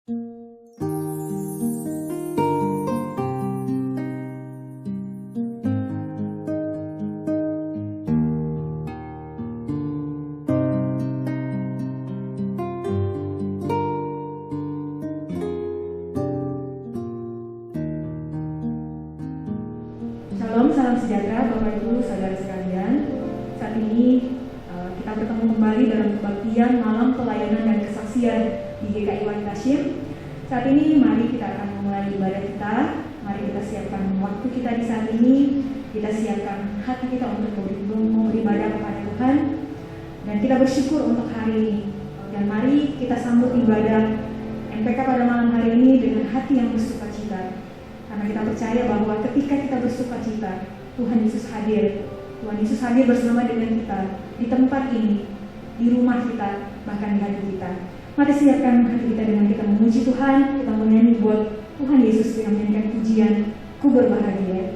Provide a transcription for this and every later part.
Shalom, salam sejahtera Bapak Ibu, Saudara sekalian. Saat ini kita bertemu kembali dalam kebaktian malam pelayanan dan kesaksian di GKI Wanita Syir. Saat ini mari kita akan memulai ibadah kita. Mari kita siapkan waktu kita di saat ini. Kita siapkan hati kita untuk beribadah kepada Tuhan. Dan kita bersyukur untuk hari ini. Dan mari kita sambut ibadah MPK pada malam hari ini dengan hati yang bersukacita. Karena kita percaya bahwa ketika kita bersukacita, Tuhan Yesus hadir. Tuhan Yesus hadir bersama dengan kita di tempat ini, di rumah kita, bahkan di hati kita. Mari siapkan hati kita dengan kita memuji Tuhan. Kita menyanyi buat Tuhan Yesus dengan menyanyikan pujian, Ku Berbahagia.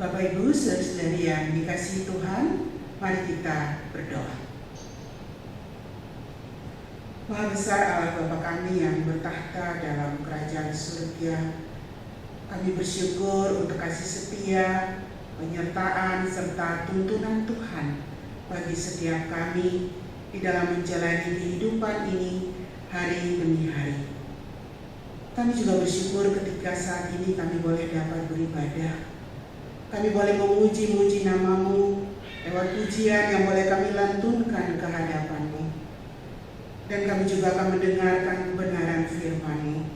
Bapak Ibu, saudara-saudari yang dikasihi Tuhan, mari kita berdoa. Maha besar Allah Bapa kami yang bertahta dalam kerajaan surga, kami bersyukur untuk kasih setia, penyertaan, serta tuntunan Tuhan bagi setiap kami di dalam menjalani kehidupan ini hari demi hari. Kami juga bersyukur ketika saat ini kami boleh dapat beribadah. Kami boleh memuji-muji nama-Mu lewat pujian yang boleh kami lantunkan ke hadapan-Mu. Dan kami juga akan mendengarkan kebenaran firman-Mu.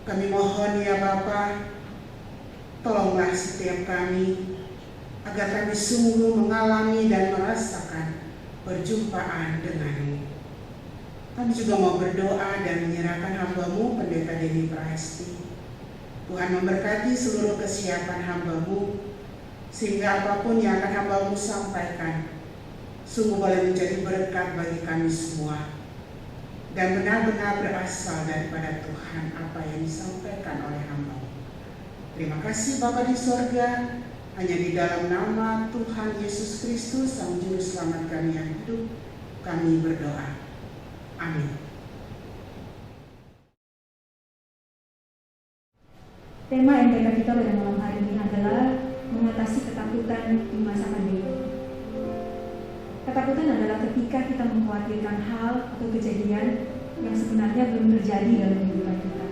Kami mohon ya Bapa, tolonglah setiap kami agar kami sungguh mengalami dan merasakan perjumpaan dengan-Mu. Kami juga mau berdoa dan menyerahkan hamba-Mu Pendeta Denny Prahesti. Tuhan memberkati seluruh kesiapan hamba-Mu, sehingga apapun yang akan hamba-Mu sampaikan sungguh boleh menjadi berkat bagi kami semua dan benar-benar berasal daripada Tuhan apa yang disampaikan oleh hamba-Mu. Terima kasih Bapa di sorga, hanya di dalam nama Tuhan Yesus Kristus Sang Juru Selamat kami yang hidup, kami berdoa. Amin. Tema MTK kita pada malam hari ini adalah mengatasi ketakutan di masa pandemi. Ketakutan adalah ketika kita mengkhawatirkan hal atau kejadian yang sebenarnya belum terjadi dalam kehidupan kita.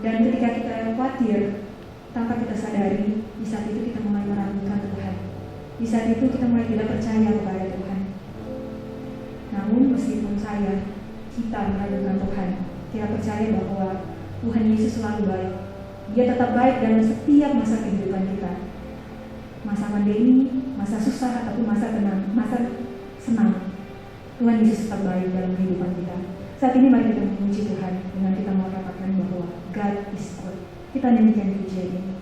Dan ketika kita khawatir, tanpa kita sadari, di saat itu kita mulai meragukan Tuhan. Di saat itu kita mulai tidak percaya kepada Tuhan. Namun meskipun kita meragukan Tuhan, kita percaya bahwa Tuhan Yesus selalu baik. Dia tetap baik dalam setiap masa kehidupan kita. Masa pandemi, masa susah, ataupun masa tenang, masa senang. Tuhan Yesus tetap baik dalam kehidupan kita. Saat ini mari kita memuji Tuhan dengan kita mengatakan bahwa God is good. Kita nyanyikan pujian ini.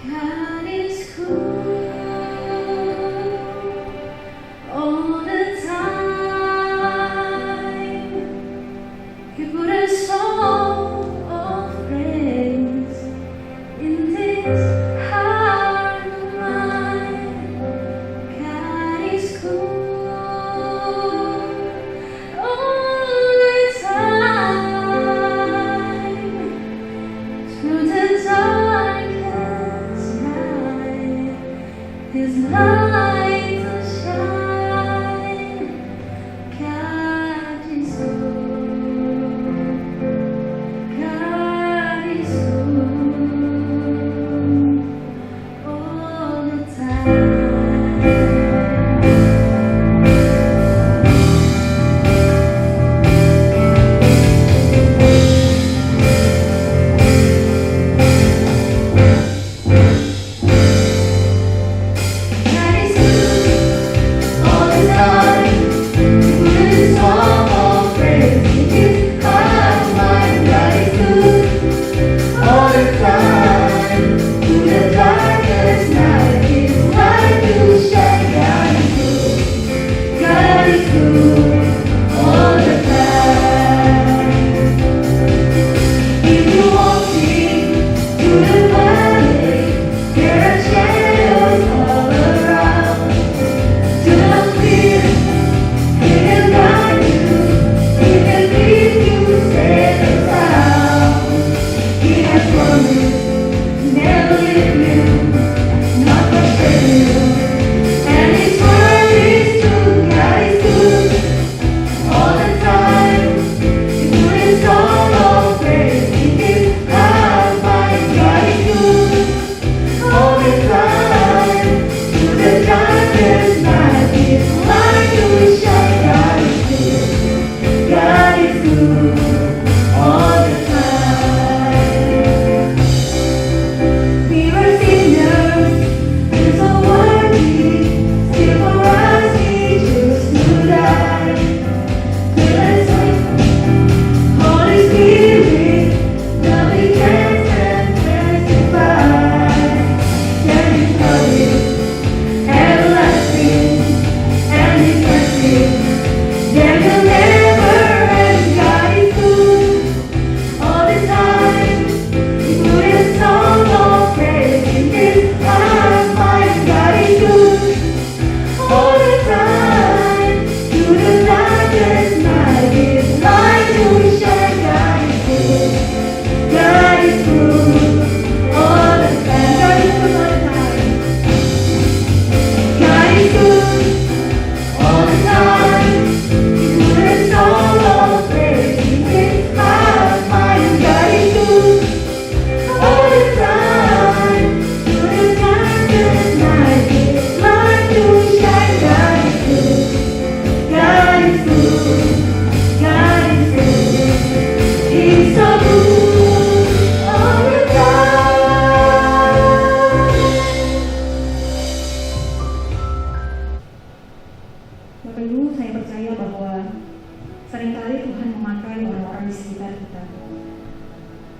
God is good all the time. He put a song of praise in this heart of mine. God is good all the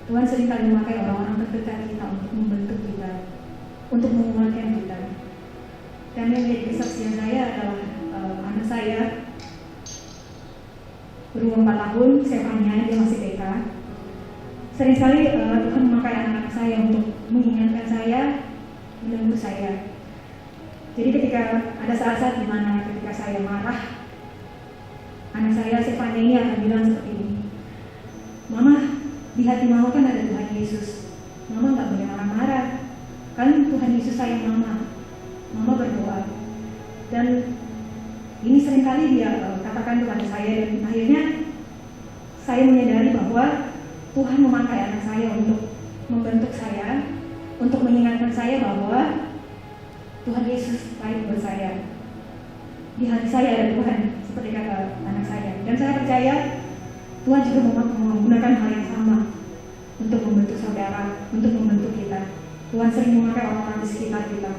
Tuhan seringkali memakai orang-orang terdekat kita untuk membentuk kita, untuk menguatkan kita. Dan yang menjadi kesaksian saya adalah anak saya berumur 4 tahun, Stefania, dia masih TK. Seringkali Tuhan memakai anak-anak saya untuk mengingatkan saya, menegur saya. Jadi ketika ada saat-saat di mana ketika saya marah, anak saya Stefania ini akan bilang seperti ini, "Mama, di hati Mama kan ada Tuhan Yesus. Mama nggak boleh marah-marah. Kan Tuhan Yesus sayang Mama. Mama berdoa." Dan ini seringkali dia katakan kepada saya, dan akhirnya saya menyadari bahwa Tuhan memakai anak saya untuk membentuk saya, untuk mengingatkan saya bahwa Tuhan Yesus baik buat saya. Di hati saya ada Tuhan, seperti kata anak saya. Dan saya percaya Tuhan juga menggunakan hal yang sama untuk membentuk saudara, untuk membentuk kita. Tuhan sering memakai orang-orang di sekitar kita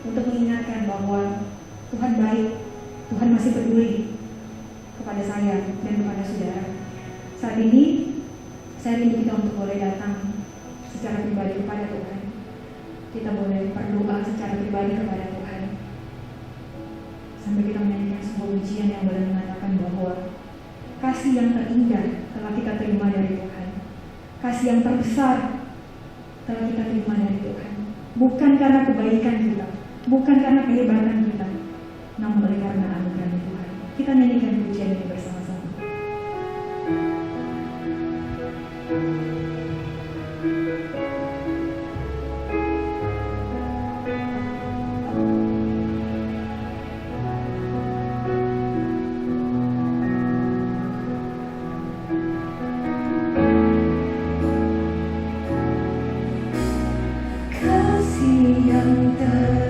untuk mengingatkan bahwa Tuhan baik, Tuhan masih peduli kepada saya dan kepada saudara. Saat ini saya rindu kita untuk boleh datang secara pribadi kepada Tuhan. Kita boleh berdoa secara pribadi kepada Tuhan. Sampai kita menyanyikan sebuah pujian yang boleh mengatakan bahwa kasih yang terindah telah kita terima dari Tuhan. Kasih yang terbesar telah kita terima dari Tuhan. Bukan karena kebaikan kita, bukan karena kehebatan kita, namun oleh karena anugerah Tuhan. Kita nyanyikan pujian ini bersama-sama. Kasih yang bukan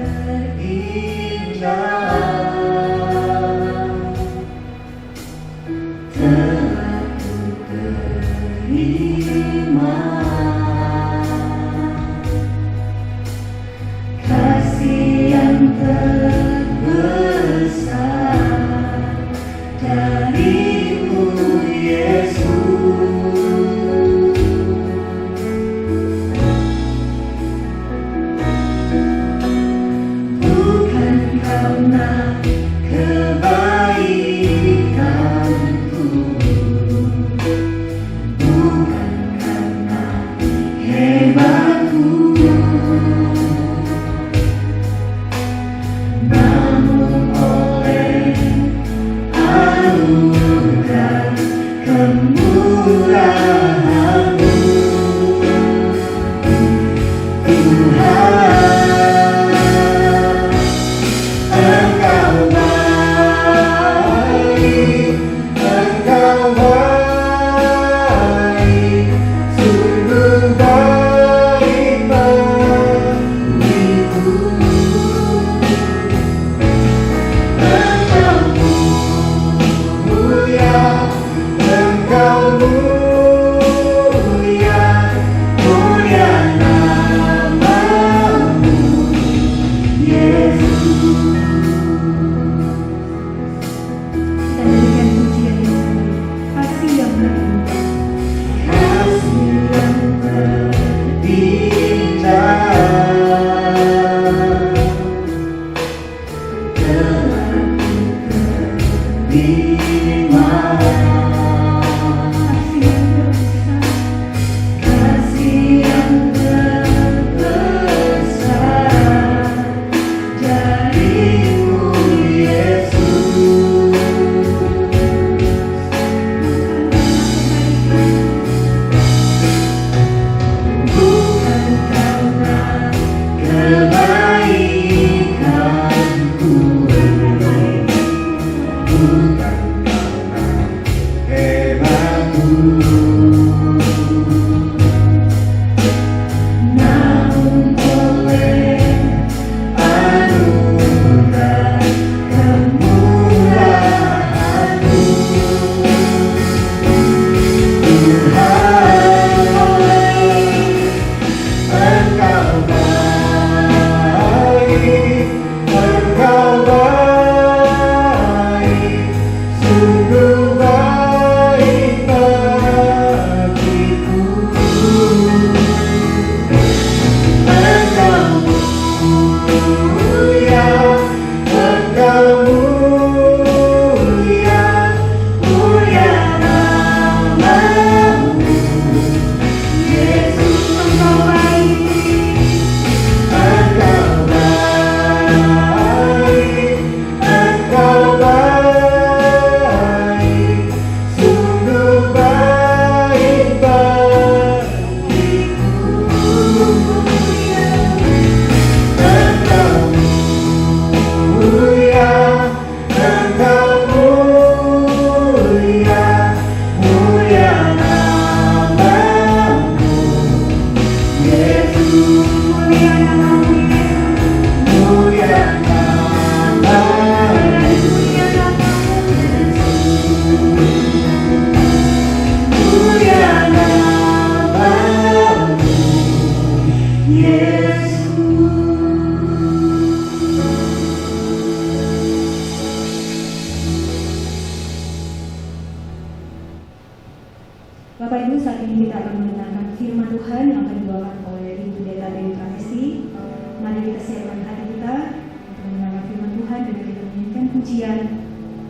Bapak Ibu, saat ini kita akan mendengarkan firman Tuhan yang akan dibawakan oleh Ibu Pendeta Dewi Pranesti. Mari kita siapkan hati kita untuk mendengarkan firman Tuhan dengan kita menyanyikan pujian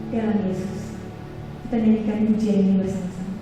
dalam Yesus. Kita nyanyikan pujian ini bersama-sama.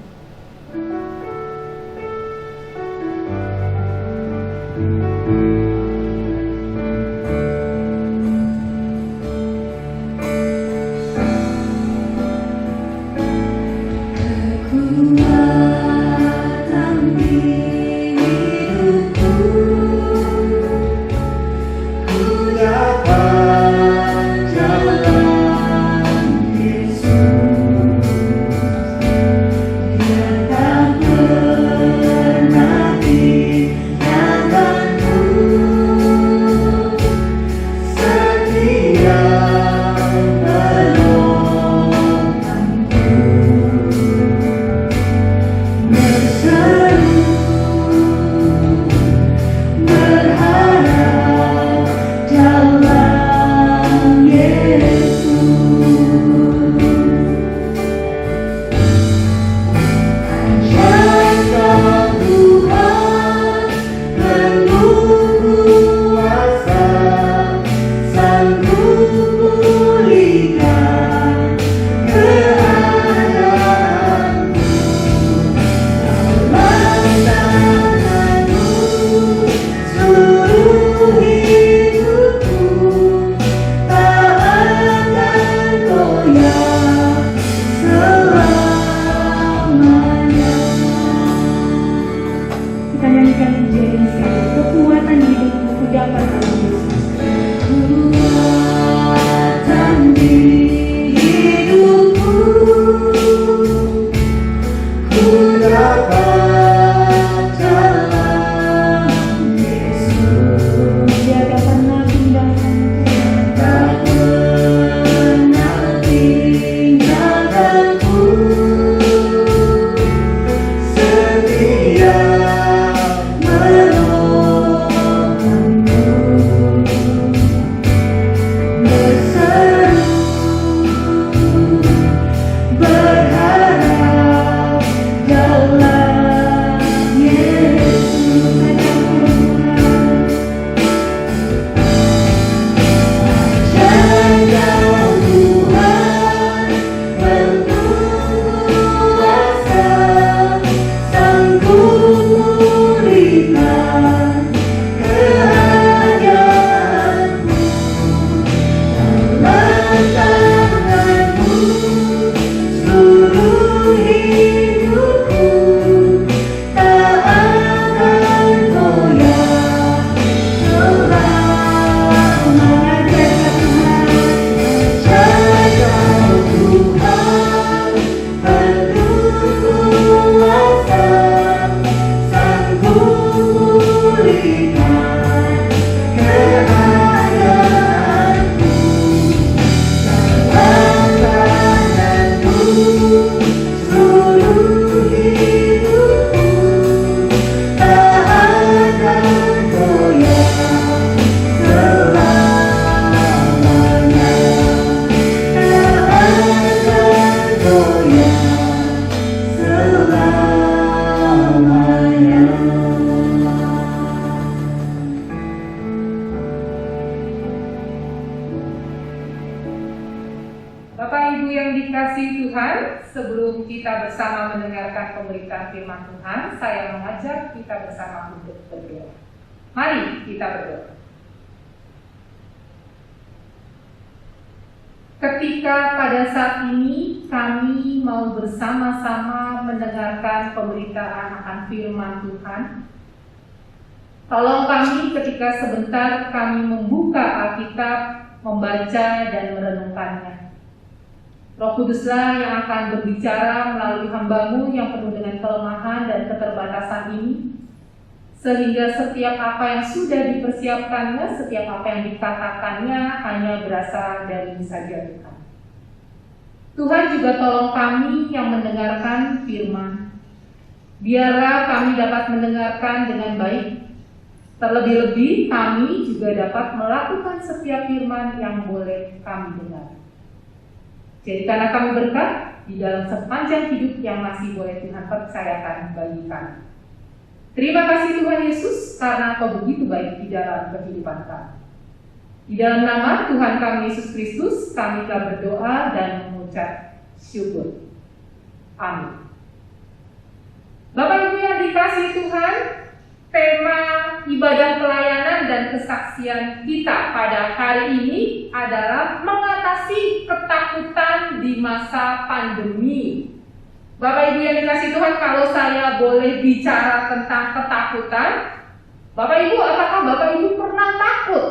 Sebelum kita bersama mendengarkan pemberitaan firman Tuhan, saya mengajak kita bersama untuk berdoa. Mari kita berdoa. Ketika pada saat ini kami mau bersama-sama mendengarkan pemberitaan akan firman Tuhan, tolong kami ketika sebentar kami membuka Alkitab, membaca dan merenungkannya. Roh Kuduslah yang akan berbicara melalui hamba-Mu yang penuh dengan kelemahan dan keterbatasan ini, sehingga setiap apa yang sudah dipersiapkannya, setiap apa yang dikatakannya hanya berasal dari saja Tuhan. Tuhan juga tolong kami yang mendengarkan firman. Biarlah kami dapat mendengarkan dengan baik. Terlebih-lebih kami juga dapat melakukan setiap firman yang boleh kami dengar. Jadikanlah kami berkat, di dalam sepanjang hidup yang masih boleh Tuhan percayakan bagi kami. Terima kasih Tuhan Yesus karena Kau begitu baik di dalam kehidupan kami. Di dalam nama Tuhan kami Yesus Kristus, kami telah berdoa dan mengucap syukur. Amin. Bapak Ibu yang dikasihi Tuhan, tema ibadah pelayanan dan kesaksian kita pada hari ini adalah mengatasi ketakutan di masa pandemi. Bapak Ibu yang dikasihi Tuhan, kalau saya boleh bicara tentang ketakutan, Bapak Ibu, apakah Bapak Ibu pernah takut?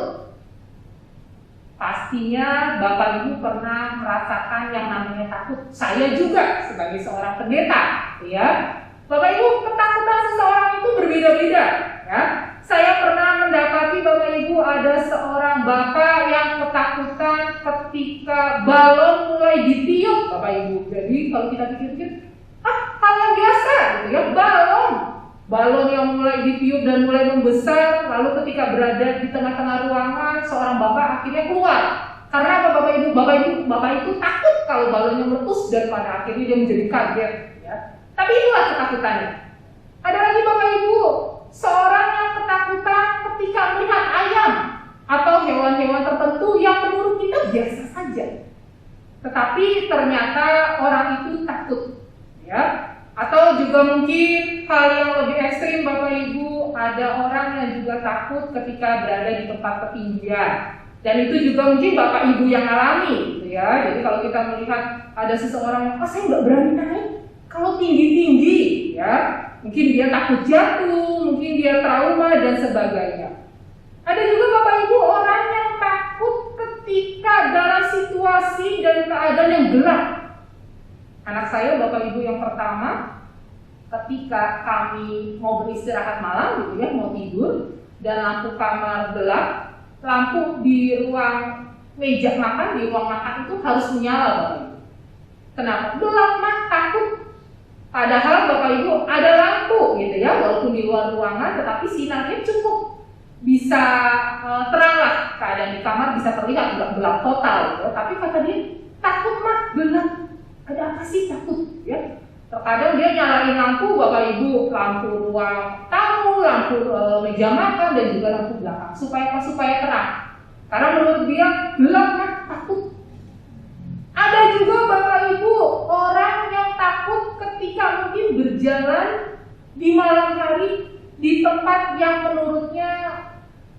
Pastinya Bapak Ibu pernah merasakan yang namanya takut. Saya juga sebagai seorang pendeta, ya. Bapak Ibu, ketakutan seseorang itu berbeda-beda, ya. Saya pernah mendapati Bapak Ibu ada seorang bapak yang ketakutan ketika balon mulai ditiup, Bapak Ibu. Jadi kalau kita pikir-pikir, hal yang biasa, gitu ya, balon yang mulai ditiup dan mulai membesar, lalu ketika berada di tengah-tengah ruangan, seorang bapak akhirnya keluar. Karena apa Bapak Ibu? Bapak itu takut kalau balonnya meletus dan pada akhirnya dia menjadi kaget, ya. Tapi itulah ketakutannya. Ada lagi Bapak Ibu, seorang yang ketakutan ketika melihat ayam atau hewan-hewan tertentu yang menurut kita biasa saja. Tetapi ternyata orang itu takut, ya. Atau juga mungkin hal yang lebih ekstrim Bapak Ibu, ada orang yang juga takut ketika berada di tempat ketinggian. Dan itu juga mungkin Bapak Ibu yang alami, gitu ya. Jadi kalau kita melihat ada seseorang yang, saya nggak berani naik kalau tinggi-tinggi, ya. Mungkin dia takut jatuh, mungkin dia trauma dan sebagainya. Ada juga Bapak Ibu orang yang takut ketika dalam situasi dan keadaan yang gelap. Anak saya Bapak Ibu yang pertama, ketika kami mau beristirahat malam, gitu ya, mau tidur, dan lampu kamar gelap, lampu di ruang meja makan, di ruang makan itu harus menyala Bapak Ibu. Kenapa? Gelap mah, takut. Padahal Bapak Ibu ada lampu, gitu ya, walaupun di luar ruangan, tetapi sinarnya cukup bisa terang lah, keadaan di kamar bisa terlihat, nggak gelap total, gitu. Tapi kata dia, takut mah, gelap. Ada apa sih takut, ya? Terkadang dia nyalain lampu Bapak Ibu, lampu ruang tamu, lampu meja makan dan juga lampu belakang supaya terang. Karena menurut dia gelap kan takut. Ada juga Bapak Ibu orang yang takut ketika mungkin berjalan di malam hari di tempat yang menurutnya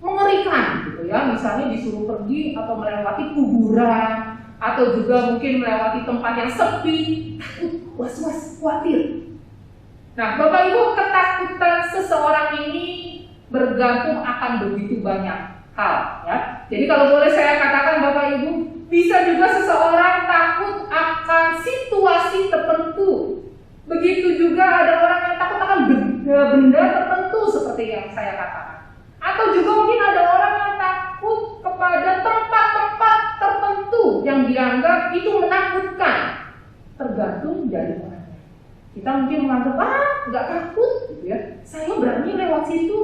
mengerikan, gitu ya. Misalnya disuruh pergi atau melewati kuburan, atau juga mungkin melewati tempat yang sepi, takut, was-was, khawatir. Nah, Bapak Ibu, ketakutan seseorang ini bergantung akan begitu banyak hal, ya. Jadi kalau boleh saya katakan Bapak Ibu, bisa juga seseorang takut akan situasi tertentu. Begitu juga ada orang yang takut akan benda tertentu seperti yang saya katakan. Atau juga mungkin ada orang yang takut kepada tempat-tempat tertentu yang dianggap itu menakutkan. Tergantung dari orangnya. Kita mungkin menganggap, nggak takut, gitu ya. Saya berani lewat situ.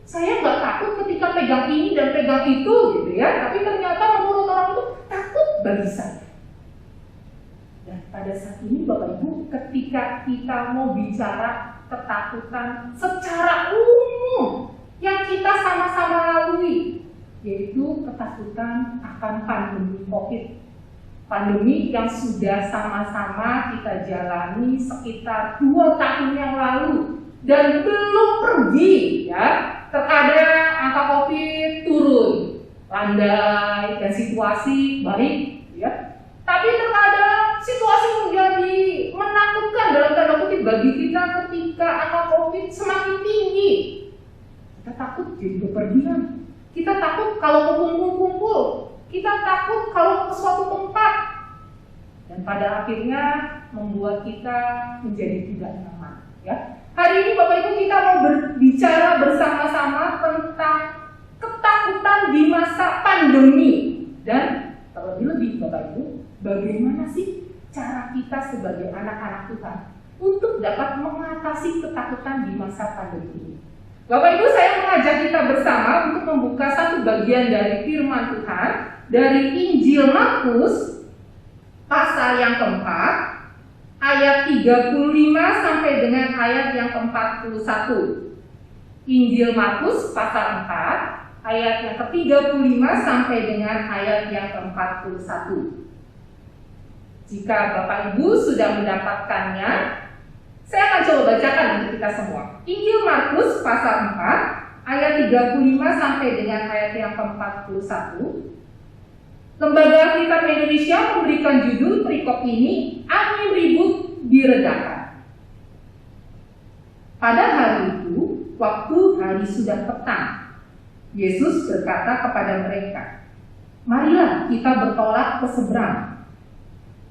Saya nggak takut ketika pegang ini dan pegang itu, gitu ya. Tapi ternyata menurut orang itu takut bagi saya. Dan pada saat ini Bapak Ibu, ketika kita mau bicara ketakutan secara umum yang kita sama-sama lalui, yaitu ketakutan akan pandemi COVID. Pandemi yang sudah sama-sama kita jalani sekitar 2 tahun yang lalu dan belum pergi, ya. Terkadang angka COVID turun, landai, dan situasi baik, ya. Tapi terkadang situasi menjadi menakutkan dalam tanda kutip bagi kita ketika angka COVID semakin tinggi. Kita takut jadi bepergian. Kita takut kalau kumpul-kumpul. Kita takut kalau ke suatu tempat. Dan pada akhirnya membuat kita menjadi tidak nyaman, ya. Hari ini Bapak Ibu kita mau berbicara bersama-sama tentang ketakutan di masa pandemi. Dan terlebih-lebih Bapak Ibu, bagaimana sih cara kita sebagai anak-anak Tuhan untuk dapat mengatasi ketakutan di masa pandemi ini. Bapak Ibu, saya mengajak kita bersama untuk membuka satu bagian dari firman Tuhan dari Injil Markus pasal yang keempat, ayat 35 sampai dengan ayat yang ke-41. Injil Markus pasal 4 ayat yang ke-35 sampai dengan ayat yang ke-41. Jika Bapak Ibu sudah mendapatkannya, saya akan coba bacakan untuk kita semua. Injil Markus pasal 4 ayat 35 sampai dengan ayat yang ke-41. Lembaga Alkitab Indonesia memberikan judul perikop ini, Angin Ribut Diredakan. Pada hari itu, waktu hari sudah petang, Yesus berkata kepada mereka, "Marilah kita bertolak ke seberang."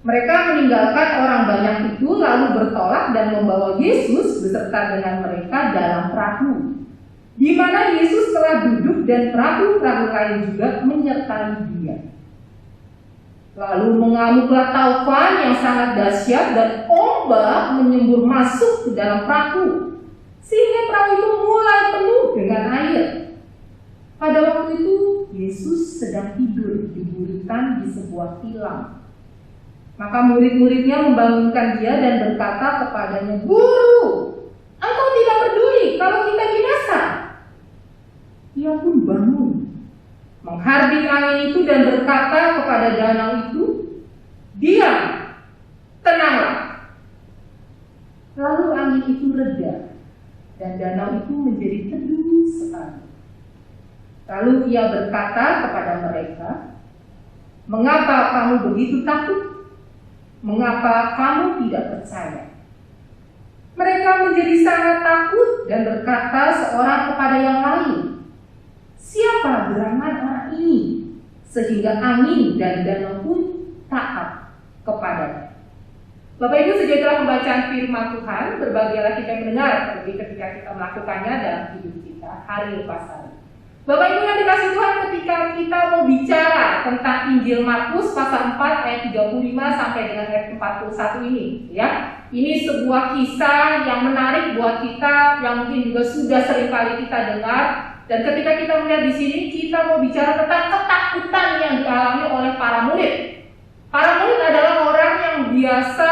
Mereka meninggalkan orang banyak itu lalu bertolak dan membawa Yesus beserta dengan mereka dalam perahu, di mana Yesus telah duduk dan perahu-perahu lain juga menyertai Dia. Lalu mengamuklah taufan yang sangat dahsyat dan ombak menyembur masuk ke dalam perahu, sehingga perahu itu mulai penuh dengan air. Pada waktu itu Yesus sedang tidur di buritan di sebuah tilam. Maka murid-muridnya membangunkan Dia dan berkata kepadanya, "Guru, Engkau tidak peduli kalau kita binasa." Ia pun bangun, menghardik angin itu dan berkata kepada danau itu, "Diam, tenanglah." Lalu angin itu reda dan danau itu menjadi teduh sekali. Lalu Ia berkata kepada mereka, "Mengapa kamu begitu takut? Mengapa kamu tidak percaya?" Mereka menjadi sangat takut dan berkata seorang kepada yang lain, "Siapa gerangan orang ini sehingga angin dan danau pun taat kepadanya?" Bapak Ibu, sejak dalam pembacaan firman Tuhan, berbahagialah kita yang mendengar, terlebih ketika kita melakukannya dalam hidup kita hari lepas hari. Bapak Ibu yang dikasih Tuhan, ketika kita mau bicara tentang Injil Markus pasal 4 ayat 35 sampai dengan ayat 41 ini, ya. Ini sebuah kisah yang menarik buat kita, yang mungkin juga sudah sering kali kita dengar. Dan ketika kita melihat di sini, kita mau bicara tentang ketakutan yang dialami oleh para murid. Para murid adalah orang yang biasa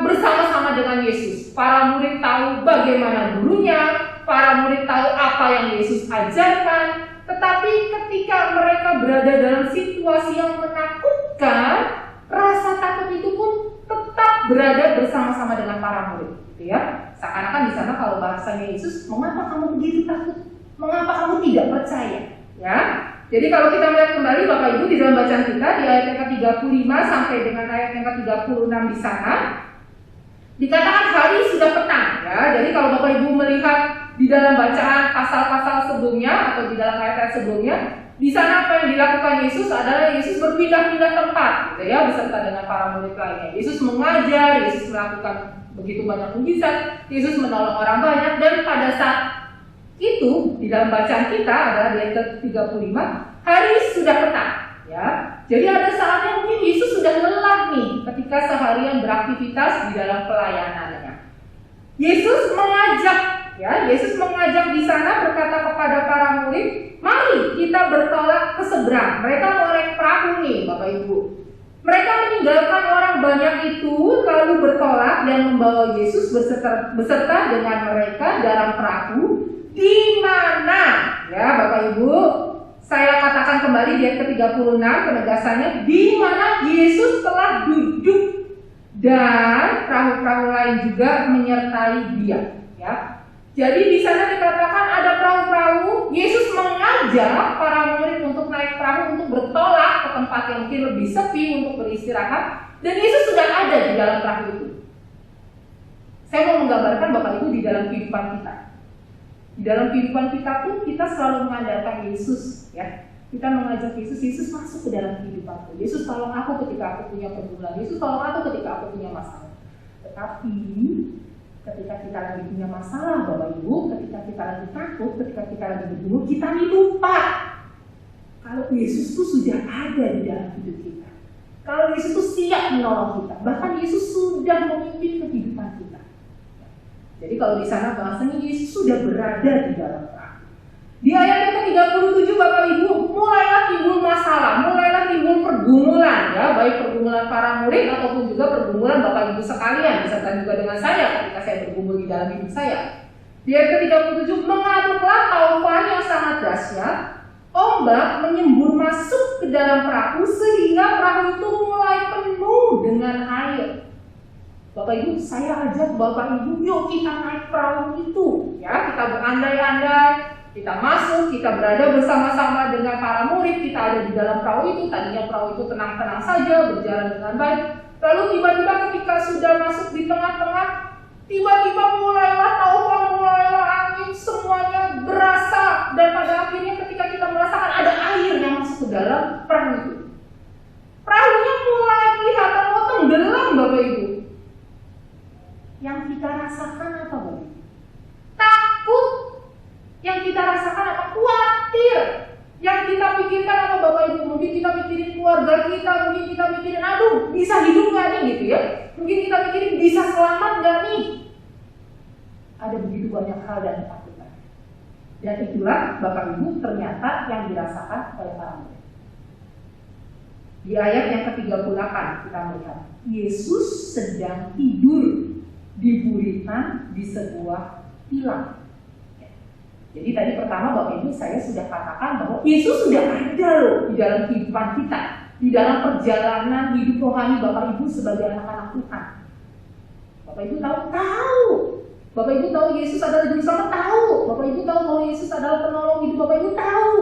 bersama-sama dengan Yesus. Para murid tahu bagaimana gurunya, para murid tahu apa yang Yesus ajarkan. Tetapi ketika mereka berada dalam situasi yang menakutkan, rasa takut itu pun tetap berada bersama-sama dengan para murid, gitu ya. Seakan-akan di sana kalau bahasanya Yesus, "Mengapa kamu begitu takut? Mengapa kamu tidak percaya?" Ya. Jadi kalau kita melihat kembali Bapak Ibu di dalam bacaan kita di ayat yang ke-35 sampai dengan ayat yang ke-36 di sana, dikatakan hari sudah petang, ya. Jadi kalau Bapak Ibu melihat di dalam bacaan pasal-pasal sebelumnya atau di dalam ayat-ayat sebelumnya, di sana apa yang dilakukan Yesus adalah Yesus berpindah-pindah tempat, gitu ya, beserta dengan para murid lainnya. Yesus mengajar, Yesus melakukan begitu banyak mujizat, Yesus menolong orang banyak, dan pada saat itu di dalam bacaan kita adalah di ayat ke-35, hari sudah petang, ya. Jadi ada saatnya mungkin Yesus sudah lelah nih ketika seharian beraktivitas di dalam pelayanannya. Yesus mengajak di sana, berkata kepada para murid, "Mari kita bertolak ke seberang." Mereka mau naik perahu nih, Bapak Ibu. Mereka meninggalkan orang banyak itu lalu bertolak dan membawa Yesus beserta dengan mereka dalam perahu, di mana, ya Bapak Ibu, saya katakan kembali di ayat ke-36 penegasannya, di mana Yesus telah duduk dan perahu-perahu lain juga menyertai Dia, ya. Jadi di sana dikatakan ada perahu-perahu. Yesus mengajak para murid untuk naik perahu untuk bertolak ke tempat yang mungkin lebih sepi untuk beristirahat, dan Yesus sudah ada di dalam perahu itu. Saya mau menggambarkan Bapak Ibu di dalam kehidupan kita. Di dalam kehidupan kita pun kita selalu mengandalkan Yesus, ya. Kita mengajak Yesus masuk ke dalam kehidupanku. Yesus tolong aku ketika aku punya pergumulan. Yesus tolong aku ketika aku punya masalah. Tetapi ketika kita lagi punya masalah, Bapak Ibu, ketika kita lagi takut, ketika kita lagi bergumul, kita lupa kalau Yesus itu sudah ada di dalam hidup kita. Kalau Yesus itu siap menolong kita. Bahkan Yesus sudah memimpin kehidupan kita. Jadi kalau di sana bahasanya Yesus sudah berada di dalam perahu. Di ayat yang 37 Bapak Ibu, mulailah timbul masalah, mulailah timbul pergumulan ya, baik pergumulan para murid ataupun juga pergumulan Bapak Ibu sekalian, beserta juga dengan saya ketika saya bergumul di dalam hidup saya. Di ayat ke-37, mengaduklah taufan yang sangat dahsyat, ombak menyembur masuk ke dalam perahu sehingga perahu itu mulai penuh dengan air. Bapak Ibu, saya ajak Bapak Ibu, yuk kita naik perahu itu ya, kita berandai-andai, kita masuk, kita berada bersama-sama dengan para murid, kita ada di dalam perahu itu. Tadinya perahu itu tenang-tenang saja, berjalan dengan baik. Lalu tiba-tiba ketika sudah masuk di tengah-tengah, tiba-tiba mulailah taufan, mulailah angin, semuanya berasa. Dan pada akhirnya ketika kita merasakan ada air yang masuk ke dalam perahu itu, perahunya mulai kelihatan mau tenggelam Bapak Ibu. Yang kita rasakan apa Bapak Ibu? Takut. Yang kita rasakan apa? Khawatir. Yang kita pikirkan apa Bapak Ibu? Mungkin kita mikirin keluarga kita, mungkin kita mikirin aduh bisa hidup gak nih gitu ya. Mungkin kita mikirin bisa selamat gak nih. Ada begitu banyak hal dan ketakutan. Dan itulah Bapak Ibu ternyata yang dirasakan oleh para murid. Di ayat yang ke-38 kita melihat Yesus sedang tidur di buritan di sebuah tilam. Jadi tadi pertama Bapak Ibu saya sudah katakan bahwa Yesus sudah ada loh di dalam kehidupan kita, di dalam perjalanan hidup rohani Bapak Ibu sebagai anak-anak Tuhan. Bapak Ibu tahu. Bapak Ibu tahu Yesus adalah juru selamat, tahu. Bapak Ibu tahu bahwa Yesus adalah penolong hidup Bapak Ibu, tahu.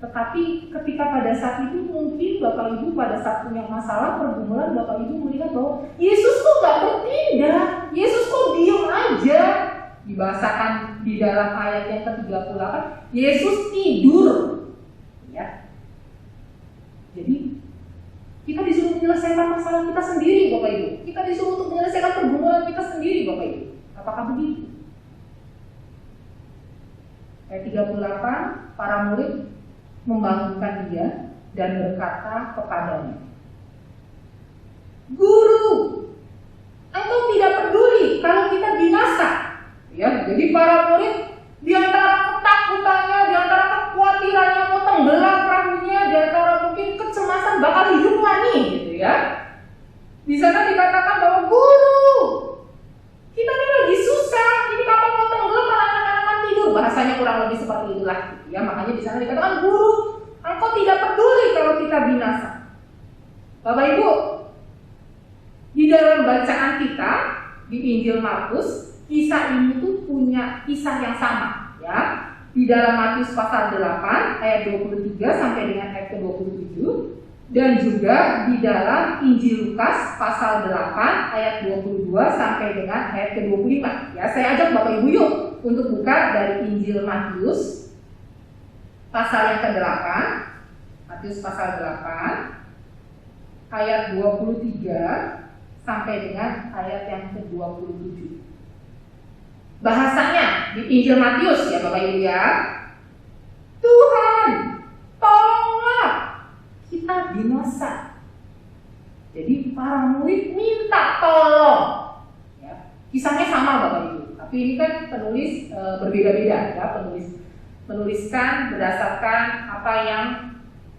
Tetapi ketika pada saat itu mungkin Bapak Ibu pada saat punya masalah, pergumulan, Bapak Ibu melihat bahwa Yesus kok gak bertindak, Yesus kok diem aja. Dibahasakan di dalam ayat yang ke-38, Yesus tidur. Ya. Jadi kita disuruh menyelesaikan masalah kita sendiri Bapak Ibu. Kita disuruh untuk menyelesaikan pergumulan kita sendiri Bapak Ibu. Apakah begitu? Ayat 38, para murid membangunkan dia dan berkata kepadanya, Guru, engkau tidak peduli kalau kita binasa. Ya, jadi para murid di antara ketakutannya, di antara kekhawatirannya mau tenggelam perahunya, di antara mungkin kecemasan bakal hidup nggak nih, gitu ya. Di sana dikatakan bahwa Guru, kita ini lagi susah, ini kapal mau tenggelam, anak-anak tidur. Bahasanya kurang lebih seperti itulah, gitu ya. Makanya di sana dikatakan Guru, engkau tidak peduli kalau kita binasa. Bapak Ibu, di dalam bacaan kita di Injil Markus, kisah ini tuh punya kisah yang sama ya. Di dalam Matius pasal 8 ayat 23 sampai dengan ayat ke-27 dan juga di dalam Injil Lukas pasal 8 ayat 22 sampai dengan ayat ke-25 ya. Saya ajak Bapak Ibu yuk untuk buka dari Injil Matius pasal yang ke-8, Matius pasal 8 ayat 23 sampai dengan ayat yang ke-27. Bahasanya di Injil Matius ya Bapak Ibu ya. Tuhan, tolonglah kita binasa. Jadi para murid minta tolong. Ya, kisahnya sama Bapak Ibu. Tapi ini kan penulis berbeda-beda ya. Menuliskan berdasarkan apa yang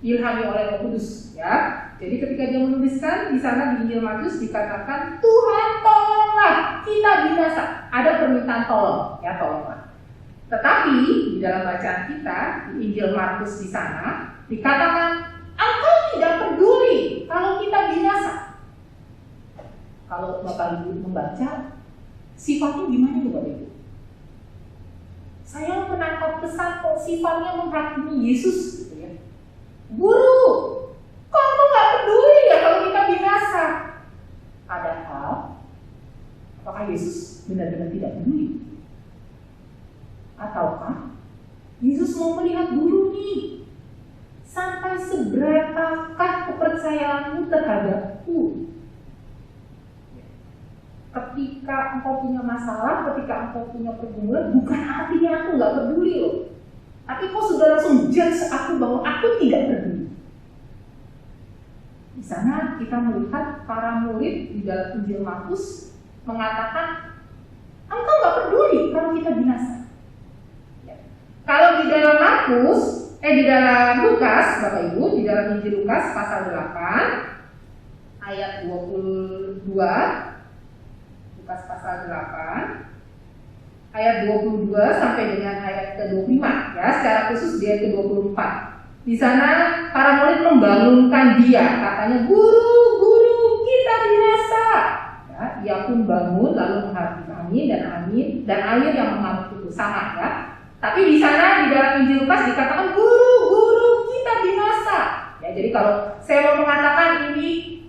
ilhami oleh Roh Kudus ya. Jadi ketika dia menuliskan di sana di Injil Matius dikatakan Tuhan tolonglah kita binasa. Ada permintaan tolong ya, tolonglah. Tetapi di dalam bacaan kita di Injil Markus di sana dikatakan engkau tidak peduli kalau kita binasa. Kalau Bapak Ibu membaca sifatnya gimana tuh Bapak Ibu? Saya menangkap kesan kok sifatnya menghakimi Yesus gitu ya. Guru, kok engkau gak peduli ya kalau kita binasa? Padahal, apakah Yesus benar-benar tidak peduli? Ataukah Yesus mau melihat dulu nih, sampai seberapakah kepercayaanmu terhadapku? Ketika engkau punya masalah, ketika engkau punya pergumulan, bukan artinya aku gak peduli loh. Tapi kau sudah langsung judge aku bahwa aku tidak peduli. Di sana kita melihat para murid di dalam Injil Markus mengatakan, engkau nggak peduli kalau kita binasa. Ya. Kalau di Lukas, Bapak Ibu, di dalam Injil Lukas pasal 8 ayat 22, Lukas pasal 8 ayat 22 sampai dengan ayat ke-25, ya, secara khusus di ayat ke-24. Di sana para murid membangunkan dia, katanya, "Guru, kita binasa." Ya, ia pun bangun lalu menghadapi angin dan air yang mengamuk itu, sama, ya. Tapi di sana di dalam Injil Lukas dikatakan, "Guru, kita binasa." Ya, jadi kalau saya mau mengatakan ini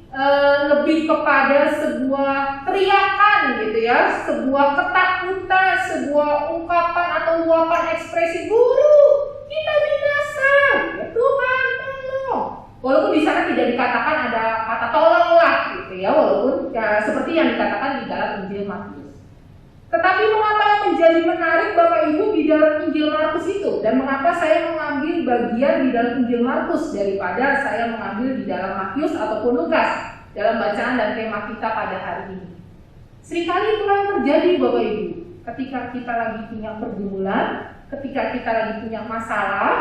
lebih kepada sebuah teriakan gitu ya, sebuah ketakutan, sebuah ungkapan atau luapan ekspresi, "Guru, kita binasa." Ya, Tuhan tolong. Walaupun di sana tidak dikatakan ada kata tolonglah gitu ya, walaupun ya, seperti yang dikatakan di dalam Injil Matius. Tetapi mengapa yang menjadi menarik Bapak Ibu di dalam Injil Markus itu, dan mengapa saya mengambil bagian di dalam Injil Markus daripada saya mengambil di dalam Matius ataupun Lukas dalam bacaan dan tema kita pada hari ini? Seringkali itulah yang terjadi Bapak Ibu, ketika kita lagi punya pergumulan, ketika kita lagi punya masalah,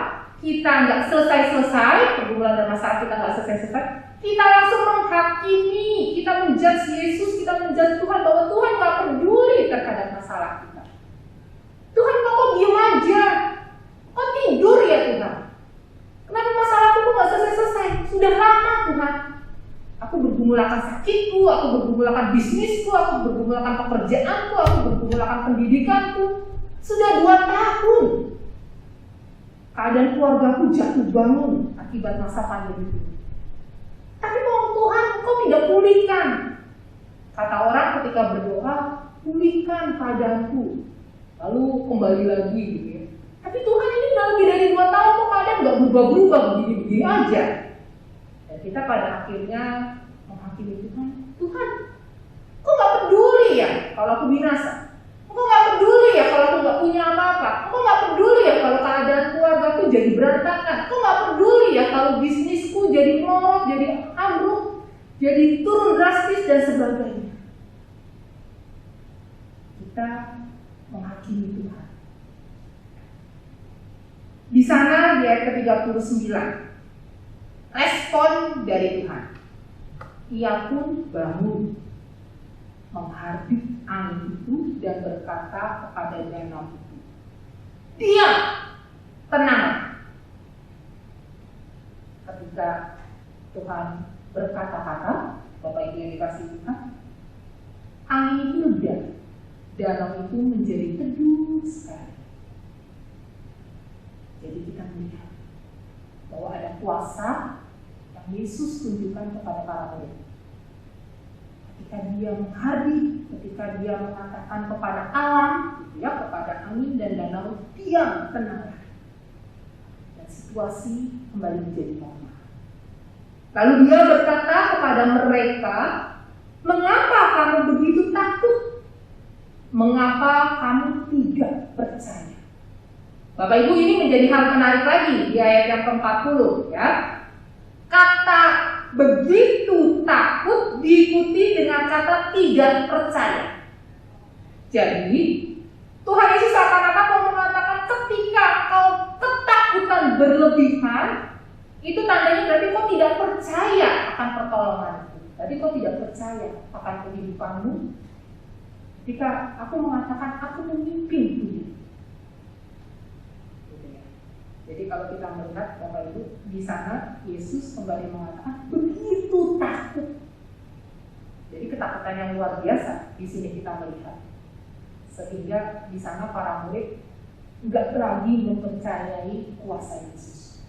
kita nggak selesai-selesai, pergumulan dan masalah kita nggak selesai-selesai, kita langsung menghakimi, kita menjudge Yesus, kita menjudge Tuhan bahwa Tuhan nggak peduli terhadap masalah kita. Tuhan kok diam aja, kok tidur ya Tuhan? Kenapa masalahku kok nggak selesai-selesai? Sudah lama Tuhan. Aku bergumul akan sakitku, aku bergumul akan bisnisku, aku bergumul akan pekerjaanku, aku bergumul akan pendidikanku. Sudah 2 tahun. Keadaan keluargaku jatuh bangun akibat masa pandemi ini. Tapi mau Tuhan, kok tidak pulihkan? Kata orang ketika berdoa, pulihkan keadaanku. Lalu kembali lagi gitu ya. Tapi Tuhan ini udah lebih dari 2 tahun kok keadaan nggak berubah-berubah, begini-begini aja. Dan kita pada akhirnya menghakimi Tuhan. Tuhan, kok nggak peduli ya kalau aku binasa? Kok nggak peduli ya kalau aku nggak punya apa-apa? Kok nggak peduli ya kalau keadaan keluargaku jadi berantakan? Kok nggak peduli ya kalau bisnisku jadi melorot, jadi ambruk, jadi turun drastis dan sebagainya? Kita menghakimi Tuhan. Di sana di ayat ke-39, respon dari Tuhan. Ia pun bangun, mengharbit angin itu dan berkata kepada danau itu, "Diam, tenang." Ketika Tuhan berkata-kata, Bapak Ibu yang dikasihi Tuhan, angin itu reda, danau itu menjadi teduh sekali. Jadi kita melihat bahwa ada kuasa yang Yesus tunjukkan kepada para murid. Ketika dia menghardi, ketika dia mengatakan kepada alam, gitu ya, kepada angin dan danau, diam, tenang. Dan situasi kembali menjadi normal. Lalu dia berkata kepada mereka, "Mengapa kamu begitu takut? Mengapa kamu tidak percaya?" Bapak Ibu, ini menjadi hal menarik lagi di ayat yang ke-40 ya. Kata begitu takut diikuti dengan kata tidak percaya. Jadi Tuhan Yesus seakan-akan mau mengatakan ketika kau ketakutan berlebihan, itu tandanya berarti kau tidak percaya akan pertolonganku. Berarti kau tidak percaya akan kehidupanmu. Ketika aku mengatakan aku memimpin hidup. Jadi kalau kita melihat Bapak Ibu, di sana Yesus kembali mengatakan begitu takut. Jadi ketakutan yang luar biasa di sini kita melihat. Sehingga di sana para murid enggak lagi mempercayai kuasa Yesus.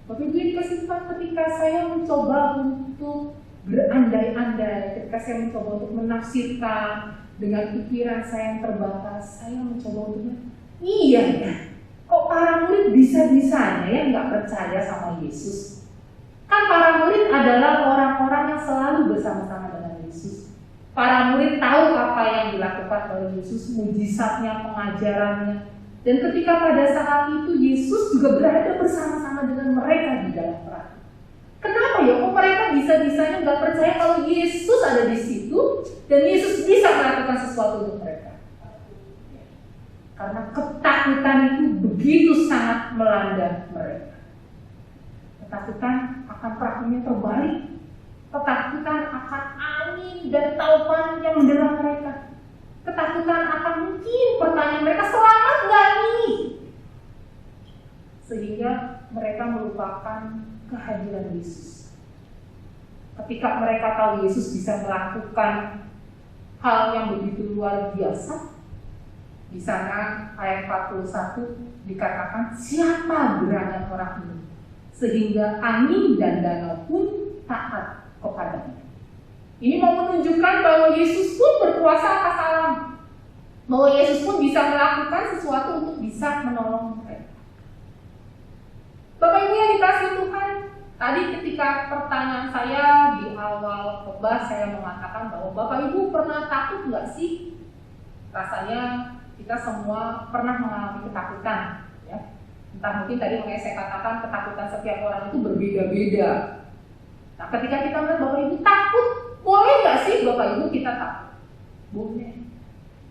Bapak Ibu yang dikasihi Tuhan, ketika saya mencoba untuk berandai-andai, ketika saya mencoba untuk menafsirkan dengan pikiran saya yang terbatas, saya mencoba untuk iya ya. Kok para murid bisa-bisanya ya nggak percaya sama Yesus? Kan para murid adalah orang-orang yang selalu bersama-sama dengan Yesus. Para murid tahu apa yang dilakukan oleh Yesus, mujizatnya, pengajarannya. Dan ketika pada saat itu Yesus juga berada bersama-sama dengan mereka di dalam perahu. Kenapa ya? Kok mereka bisa-bisanya nggak percaya kalau Yesus ada di situ dan Yesus bisa melakukan sesuatu untuk mereka? Karena ketakutan ketakutan itu begitu sangat melanda mereka. Ketakutan akan perahunya terbalik, ketakutan akan angin dan taupan yang mendera mereka, ketakutan akan mungkin pertanyaan mereka, selamat nggak nih? Sehingga mereka melupakan kehadiran Yesus. Ketika mereka tahu Yesus bisa melakukan hal yang begitu luar biasa, di sana ayat 41 dikatakan, siapa gerangan orang ini sehingga angin dan danau pun taat kepadanya. Ini mau menunjukkan bahwa Yesus pun berkuasa atas alam, bahwa Yesus pun bisa melakukan sesuatu untuk bisa menolong mereka. Bapak Ibu yang dikasihi Tuhan, tadi ketika pertanyaan saya di awal khotbah, saya mengatakan bahwa Bapak Ibu pernah takut nggak sih? Rasanya kita semua pernah mengalami ketakutan, ya. Entah mungkin tadi makanya saya katakan ketakutan setiap orang itu berbeda-beda. Nah, ketika kita melihat Bapak Ibu takut, boleh nggak sih Bapak Ibu kita takut? Boleh.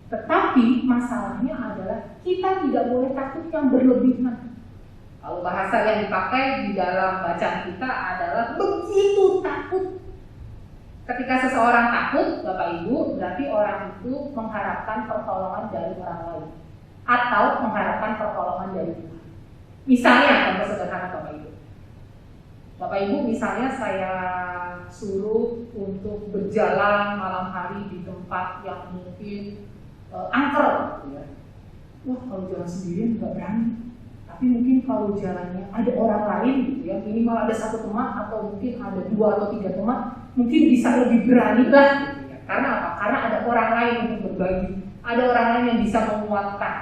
Tetapi masalahnya adalah kita tidak boleh takut yang berlebihan. Kalau bahasa yang dipakai di dalam bacaan kita adalah begitu takut. Ketika seseorang takut, Bapak Ibu, berarti orang itu mengharapkan pertolongan dari orang lain atau mengharapkan pertolongan dari Tuhan. Misalnya, contoh sederhana Bapak Ibu. Bapak Ibu, misalnya saya suruh untuk berjalan malam hari di tempat yang mungkin angker, gitu ya. Wah, kalau jalan sendirian nggak berani. Tapi mungkin kalau jalannya ada orang lain, gitu ya, minimal ada satu teman atau mungkin ada 2 atau 3 teman, mungkin bisa lebih berani lah, gitu ya. Karena apa? Karena ada orang lain untuk berbagi, ada orang lain yang bisa menguatkan.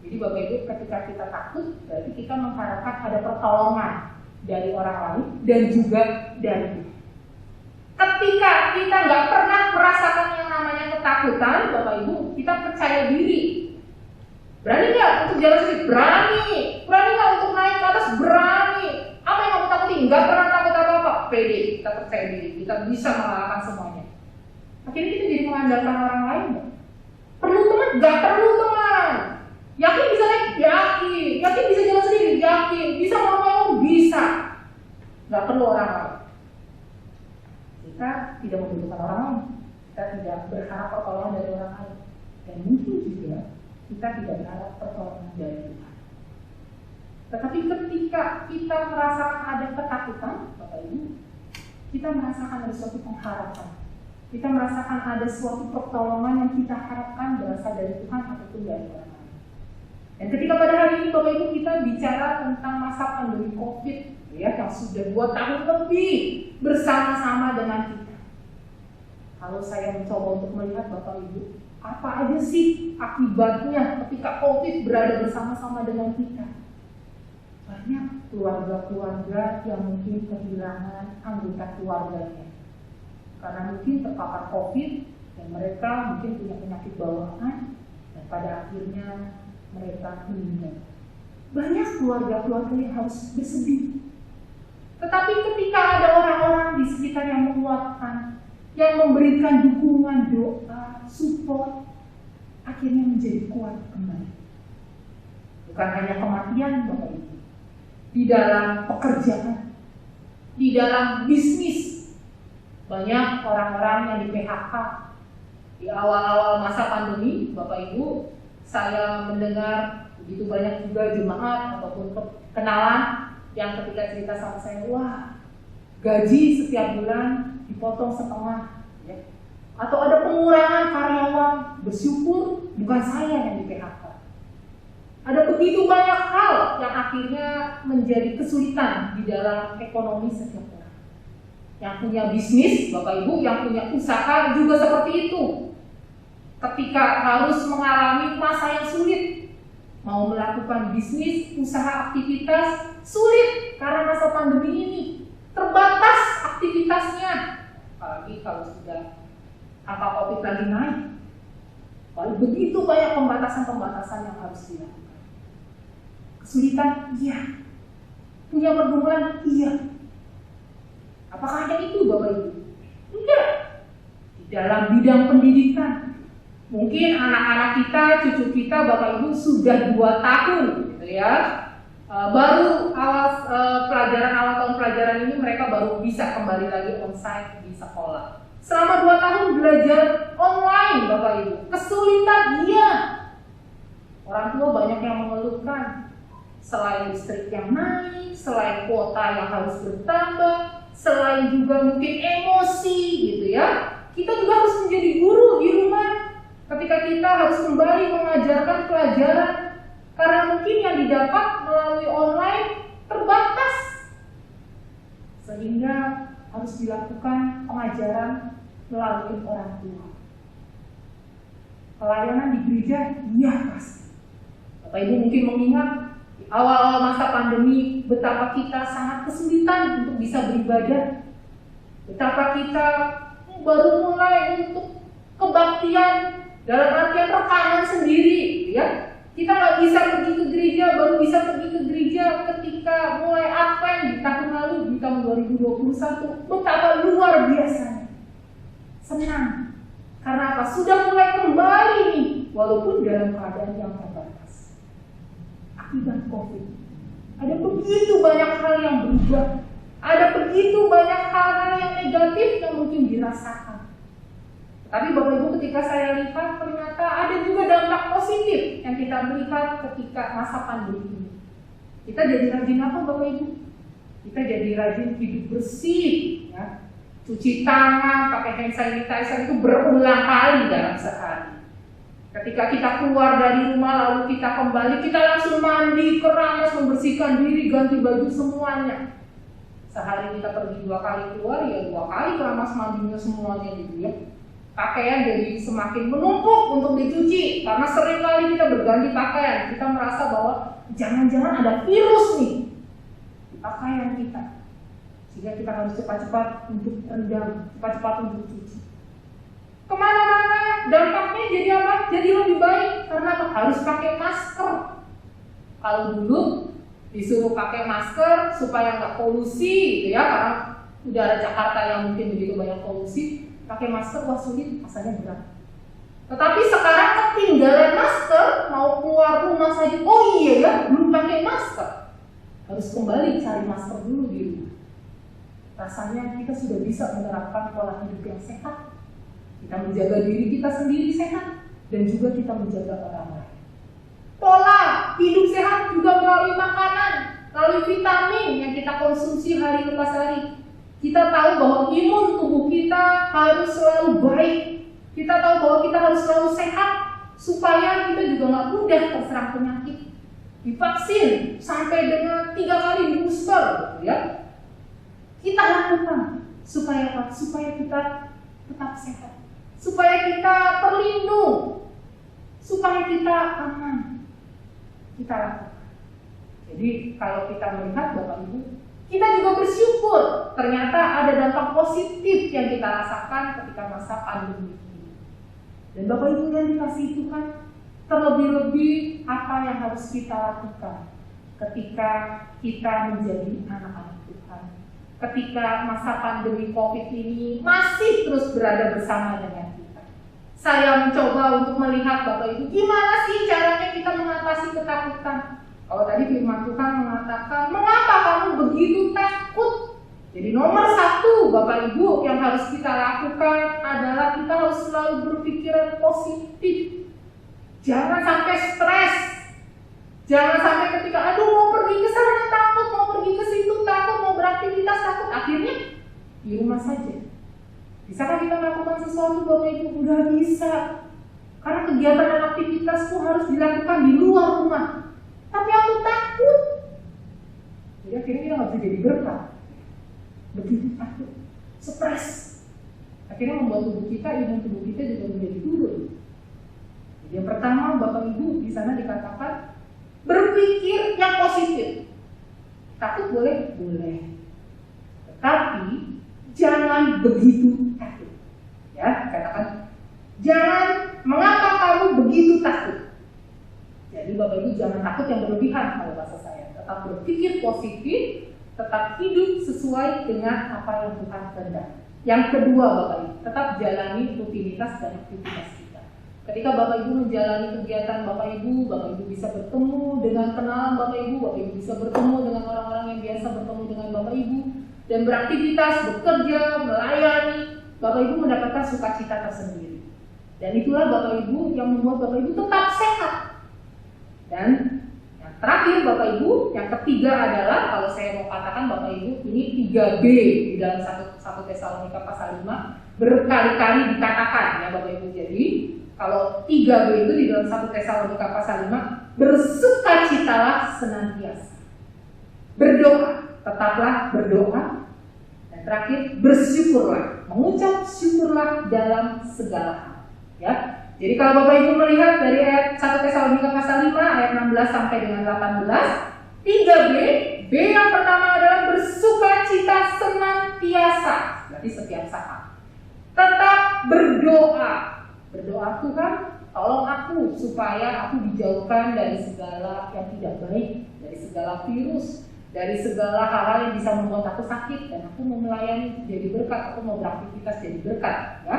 Jadi Bapak Ibu, ketika kita takut, berarti kita mengharapkan ada pertolongan dari orang lain dan juga dari Tuhan. Ketika kita nggak pernah merasakan yang namanya ketakutan, Bapak Ibu, kita percaya diri. Berani nggak untuk jalan sendiri? Berani. Berani nggak untuk naik ke atas? Berani. Apa yang kamu takutin? Nggak pernah takut apa-apa. Pede, kita percaya diri, kita bisa mengalahkan semuanya. Akhirnya kita jadi mengandalkan orang lain. Perlu teman? Nggak perlu teman. Yakin bisa naik? Yakin. Yakin bisa jalan sendiri? Yakin. Bisa ngomong? Bisa. Nggak perlu orang lain. Kita tidak membutuhkan orang lain. Kita tidak berharap pertolongan dari orang lain. Dan mungkin juga kita tidak berharap pertolongan dari Tuhan. Tetapi ketika kita merasakan ada ketakutan, Bapak Ibu, kita merasakan ada suatu pengharapan. Kita merasakan ada suatu pertolongan yang kita harapkan berasal dari Tuhan ataupun dari orang lain. Dan ketika pada hari ini Bapak Ibu kita bicara tentang masa pandemi COVID, ya, yang sudah 2 tahun lebih bersama-sama dengan kita. Kalau saya mencoba untuk melihat Bapak Ibu, apa aja sih akibatnya ketika COVID berada bersama-sama dengan kita? Banyak keluarga-keluarga yang mungkin kehilangan anggota keluarganya karena mungkin terpapar COVID dan mereka mungkin punya penyakit bawaan dan pada akhirnya mereka meninggal. Banyak keluarga-keluarga yang harus bersedih. Tetapi ketika ada orang-orang di sekitar yang menguatkan, yang memberikan dukungan, doa, support, akhirnya menjadi kuat kembali. Bukan hanya kematian, Bapak Ibu. Di dalam pekerjaan, di dalam bisnis, banyak orang-orang yang di PHK. Di awal-awal masa pandemi, Bapak Ibu, saya mendengar begitu banyak juga jemaat ataupun kenalan yang ketika cerita sama saya, wah, gaji setiap bulan dipotong setengah, ya. Atau ada pengurangan karyawan, bersyukur bukan saya yang di PHK. Ada begitu banyak hal yang akhirnya menjadi kesulitan di dalam ekonomi setiap orang. Yang punya bisnis, Bapak Ibu, yang punya usaha juga seperti itu. Ketika harus mengalami masa yang sulit, mau melakukan bisnis, usaha, aktivitas, sulit karena masa pandemi ini. Terbatas aktivitasnya, apalagi kalau sudah angka COVID lagi naik. Lalu begitu banyak pembatasan-pembatasan yang harus dilakukan. Kesulitan, iya. Punya pergumulan, iya. Apakah hanya itu, Bapak Ibu? Enggak. Di dalam bidang pendidikan, Mungkin anak-anak kita, cucu kita, Bapak Ibu sudah 2 tahun gitu ya. Baru awal tahun pelajaran ini mereka baru bisa kembali lagi onsite di sekolah. Selama 2 tahun belajar online Bapak Ibu, kesulitan iya. Orang tua banyak yang mengeluhkan, selain listrik yang naik, selain kuota yang harus bertambah, selain juga mungkin emosi gitu ya. Kita juga harus menjadi guru di rumah ketika kita harus kembali mengajarkan pelajaran, karena mungkin yang didapat melalui online terbatas, sehingga harus dilakukan pengajaran melalui orang tua. Pelayanan di gereja, iya pasti. Bapak Ibu mungkin mengingat di awal-awal masa pandemi betapa kita sangat kesulitan untuk bisa beribadah, betapa kita baru mulai untuk kebaktian dalam artian rekanan sendiri, ya. Kita nggak bisa pergi ke gereja, baru bisa pergi ke gereja ketika mulai Advent di tahun lalu, di tahun 2021. Betapa luar biasanya. Senang. Karena apa? Sudah mulai kembali nih, walaupun dalam keadaan yang terbatas. Akibat COVID. Ada begitu banyak hal yang berubah. Ada begitu banyak hal-hal yang negatif yang mungkin dirasakan. Tapi Bapak Ibu ketika saya lihat ternyata ada juga dampak positif yang kita melihat ketika masa pandemi ini. Kita jadi rajin apa Bapak Ibu? Kita jadi rajin hidup bersih, ya. Cuci tangan, pakai hand sanitizer itu berulang kali dalam sehari. Ketika kita keluar dari rumah lalu kita kembali, kita langsung mandi, keramas, membersihkan diri, ganti baju semuanya. Sehari kita pergi 2 kali keluar, ya 2 kali keramas mandinya semuanya gitu ya. Pakaian jadi semakin menumpuk untuk dicuci karena sering kali kita berganti pakaian. Kita merasa bahwa jangan-jangan ada virus nih di pakaian kita, sehingga kita harus cepat-cepat untuk rendam, cepat-cepat untuk cuci. Kemana-mana dampaknya jadi apa? Jadi lebih baik karena harus pakai masker. Kalau dulu disuruh pakai masker supaya nggak polusi gitu ya, karena udara Jakarta yang mungkin begitu banyak polusi. Pakai masker wah sulit, rasanya berat. Tetapi sekarang ketinggalan masker, mau keluar rumah saja, oh iya ya, belum pakai masker. Harus kembali cari masker dulu di rumah. Rasanya kita sudah bisa menerapkan pola hidup yang sehat. Kita menjaga diri kita sendiri sehat, dan juga kita menjaga orang lain. Pola hidup sehat juga melalui makanan, melalui vitamin yang kita konsumsi hari lepas hari. Kita tahu bahwa imun tubuh kita harus selalu baik. Kita tahu bahwa kita harus selalu sehat supaya kita juga nggak mudah terserang penyakit. Divaksin sampai dengan 3 kali di booster, gitu ya. Kita lakukan supaya apa? Supaya kita tetap sehat, supaya kita terlindung, supaya kita aman. Kita lakukan. Jadi kalau kita melihat Bapak Ibu, kita juga bersyukur ternyata ada dampak positif yang kita rasakan ketika masa pandemi ini. Dan Bapak Ibu yang dikasihi Tuhan, terlebih-lebih apa yang harus kita lakukan ketika kita menjadi anak-anak Tuhan. Ketika masa pandemi COVID ini masih terus berada bersama dengan kita. Saya mencoba untuk melihat Bapak Ibu, gimana sih caranya kita mengatasi ketakutan? Kalau tadi firman Tuhan mengatakan, mengapa kamu begitu takut? Jadi nomor 1 Bapak Ibu yang harus kita lakukan adalah kita harus selalu berpikiran positif. Jangan sampai stres. Jangan sampai ketika, aduh mau pergi ke sana takut, mau pergi ke situ takut, mau beraktivitas takut. Akhirnya di rumah saja. Bisakah kita melakukan sesuatu Bapak Ibu? Enggak bisa. Karena kegiatan dan aktivitasku harus dilakukan di luar rumah. Tapi aku takut. Jadi akhirnya kita nggak bisa jadi berkat. Begitu takut, stres. Akhirnya membuat tubuh kita, imun tubuh kita juga menjadi turun. Jadi yang pertama Bapak Ibu di sana dikatakan berpikir yang positif. Takut boleh? Boleh. Tetapi jangan begitu takut. Ya, katakan jangan, mengapa kamu begitu takut? Jadi Bapak Ibu jangan takut yang berlebihan kalau bahasa saya. Tetap berpikir positif, tetap hidup sesuai dengan apa yang Tuhan kehendaki. Yang kedua Bapak Ibu, tetap jalani rutinitas dan aktivitas kita. Ketika Bapak Ibu menjalani kegiatan Bapak Ibu bisa bertemu dengan kenalan Bapak Ibu bisa bertemu dengan orang-orang yang biasa bertemu dengan Bapak Ibu, dan beraktivitas, bekerja, melayani, Bapak Ibu mendapatkan sukacita tersendiri. Dan itulah Bapak Ibu yang membuat Bapak Ibu tetap sehat. Dan yang terakhir Bapak Ibu, yang ketiga adalah, kalau saya mau katakan Bapak Ibu, ini 3B di dalam 1 Tesalonika pasal 5 berkali-kali dikatakan ya Bapak Ibu. Jadi kalau 3B itu di dalam 1 Tesalonika pasal 5, bersukacitalah senantiasa, berdoa, tetaplah berdoa, dan terakhir bersyukurlah, mengucap syukurlah dalam segala hal. Ya, jadi kalau Bapak Ibu melihat dari ayat 1 Tesalonika pasal 5 ayat 16 sampai dengan 18, 3B, B yang pertama adalah bersukacita senantiasa, berarti setiap saat. Tetap berdoa. Berdoa Tuhan, tolong aku supaya aku dijauhkan dari segala yang tidak baik, dari segala virus, dari segala hal-hal yang bisa membuat aku sakit, dan aku mau melayani jadi berkat, aku mau beraktivitas jadi berkat, ya.